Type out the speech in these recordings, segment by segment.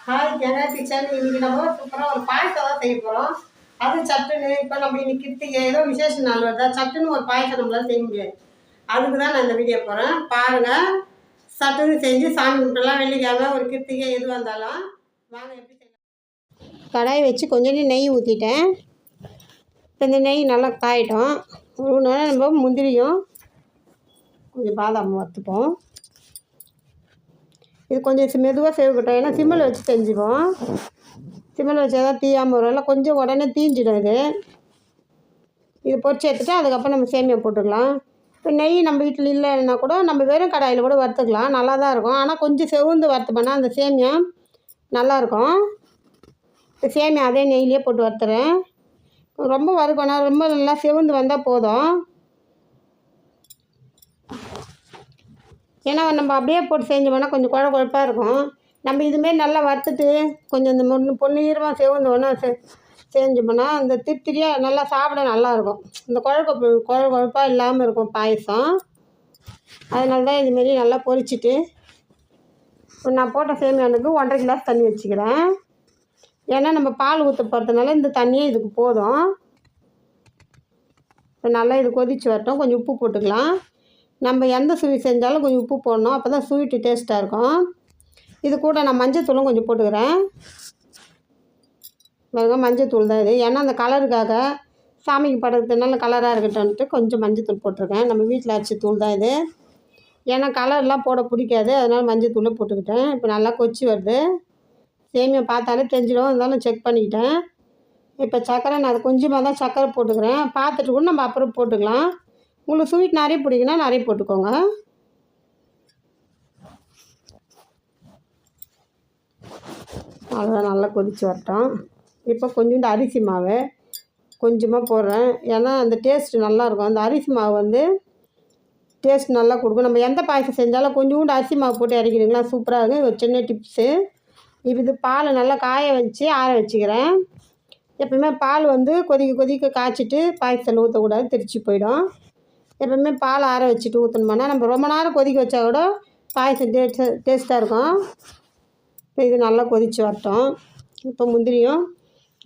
Hi Jena kitchen. இன்னைக்கு நம்ம சூப்பராக ஒரு பாயசம் தான் செய்ய போகிறோம். அது சட்டுன்னு இப்போ நம்ம இன்னைக்கு கிருத்திகை ஏதோ விசேஷ நாள் வருதா, சட்டுன்னு ஒரு பாயசம் நம்மளால செய்ய முடியாது. அதுக்கு தான் நான் இந்த வீடியோ போகிறேன். பாருங்கள், சட்டுன்னு செஞ்சு சாமி கும்பிட்டுலாம். வெள்ளிக்கிழமை ஒரு கிருத்திகை எது வந்தாலும் வாங்க எப்படி செய்யலாம். கடாய் வச்சு கொஞ்சம் நெய் ஊற்றிட்டேன். இப்போ இந்த நெய் நல்லா காயிட்டோம். ஒரு நேரம் நம்ம முந்திரியும் கொஞ்சம் பாதாம் வறுத்துப்போம். இது கொஞ்சம் மெதுவாக சேவக்கட்டும், ஏன்னா சிம்மில் வச்சு செஞ்சுப்போம். சிம்மில் வச்சா தான் தீயாமல் வரும், இல்லை கொஞ்சம் உடனே தீஞ்சிடும். இது பொரிச்சு எடுத்துட்டு அதுக்கப்புறம் நம்ம சேமியா போட்டுக்கலாம். இப்போ நெய் நம்ம வீட்டில் இல்லைன்னா கூட நம்ம வெறும் கடாயில் கூட வறுத்துக்கலாம், நல்லா தான் இருக்கும். ஆனால் கொஞ்சம் செவந்து வறுத்துப்போனா அந்த சேமியா நல்லாயிருக்கும். இப்போ சேமியா அதே நெய்லேயே போட்டு வறுத்துறேன். ரொம்ப வறுக்கணும், ரொம்ப நல்லா செவந்து வந்தால் போதும். ஏன்னா நம்ம அப்படியே போட்டு செஞ்சோம்னா கொஞ்சம் குழப்பாக இருக்கும். நம்ம இதுமாரி நல்லா வறுத்துட்டு கொஞ்சம் இந்த பொன்னீரமாக செவந்தோன்னா செஞ்சோம்னா அந்த திருத்திரியாக நல்லா சாப்பிட நல்லாயிருக்கும். இந்த குழப்பாக இல்லாமல் இருக்கும் பாயசம். அதனால தான் இதுமாரி நல்லா பொரிச்சிட்டு இப்போ நான் போட்ட சேமியானுக்கு 1.5 கிளாஸ் தண்ணி வச்சுக்கிறேன். ஏன்னா நம்ம பால் ஊற்ற போகிறதுனால இந்த தண்ணியே இதுக்கு போதும். இப்போ நல்லா இது கொதித்து வரட்டும். கொஞ்சம் உப்பு போட்டுக்கலாம். நம்ம எந்த ஸ்வீட் செஞ்சாலும் கொஞ்சம் உப்பு போடணும், அப்போ தான் ஸ்வீட்டு டேஸ்ட்டாக இருக்கும். இது கூட நான் மஞ்சத்தூளும் கொஞ்சம் போட்டுக்கிறேன். மஞ்சத்தூள் தான் இது, ஏன்னா அந்த கலருக்காக சாமிக்கு படுறதுனால கலராக இருக்கட்டும்ன்ட்டு கொஞ்சம் மஞ்சத்தூள் போட்டிருக்கேன். நம்ம வீட்டில் அரைச்ச தூள் தான் இது, ஏன்னா கலர்லாம் போட பிடிக்காது, அதனால் மஞ்சத்தூளே போட்டுக்கிட்டேன். இப்போ நல்லா கொச்சி வருது. சேமியா பார்த்தாலே தெரிஞ்சிடும், இருந்தாலும் செக் பண்ணிக்கிட்டேன். இப்போ சர்க்கரை நான் அது கொஞ்சமாக தான் சர்க்கரை போட்டுக்கிறேன். பார்த்துட்டு கூட நம்ம அப்புறம் போட்டுக்கலாம். உங்களுக்கு ஸ்வீட் நிறைய பிடிக்குன்னா நிறைய போட்டுக்கோங்க. அவ்வளோதான், நல்லா கொதித்து வரட்டும். இப்போ கொஞ்சோண்டு அரிசி மாவு கொஞ்சமாக போடுறேன், ஏன்னா அந்த டேஸ்ட்டு நல்லாயிருக்கும். அந்த அரிசி மாவு வந்து டேஸ்ட் நல்லா கொடுக்கும். நம்ம எந்த பாயசம் செஞ்சாலும் கொஞ்சோண்டு அரிசி மாவு போட்டு இறக்கிடுங்களா, சூப்பராக இருக்கும். ஒரு சின்ன டிப்ஸு. இப்போ இது பால் நல்லா காய வச்சு ஆற வச்சுக்கிறேன். எப்பவுமே பால் வந்து கொதிக்க காய்ச்சிட்டு பாயசத்தில் ஊற்றக்கூடாது, திரிச்சு போயிடும். எப்பவுமே பால் ஆற வச்சுட்டு ஊற்றணுமானா நம்ம ரொம்ப நேரம் கொதிக்க வச்சா கூட பாயசம் டேஸ்ட்டாக இருக்கும். இப்போ இது நல்லா கொதித்து வரட்டும். இப்போ முந்திரியும்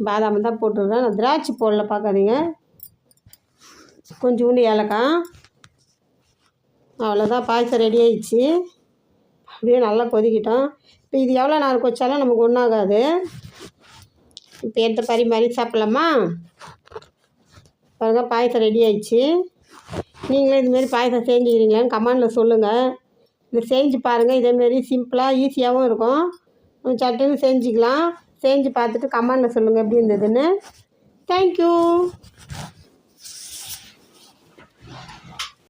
பாதாம் தான் போட்டுருக்கேன், நான் திராட்சை போடல, பார்க்காதீங்க. கொஞ்சோண்டு ஏலக்காய். அவ்வளோதான், பாயசம் ரெடி ஆகிடுச்சு. அப்படியே நல்லா கொதிக்கிட்டோம். இப்போ இது எவ்வளோ நேரம் கொச்சாலும் நமக்கு ஒன்றாகாது. இப்போ எடுத்து பரிமாறி சாப்பிட்லாமா? பாருங்கள், பாயசம் ரெடி ஆகிடுச்சு. நீங்களும் இதுமாரி பாயசம் செஞ்சுக்கிறீங்களான்னு கமெண்டில் சொல்லுங்கள். இதை செஞ்சு பாருங்கள். இதேமாரி சிம்பிளாக ஈஸியாகவும் இருக்கும். சட்டுன்னு செஞ்சுக்கலாம். செஞ்சு பார்த்துட்டு கமெண்டில் சொல்லுங்கள் எப்படி இருந்ததுன்னு. தேங்க்யூ.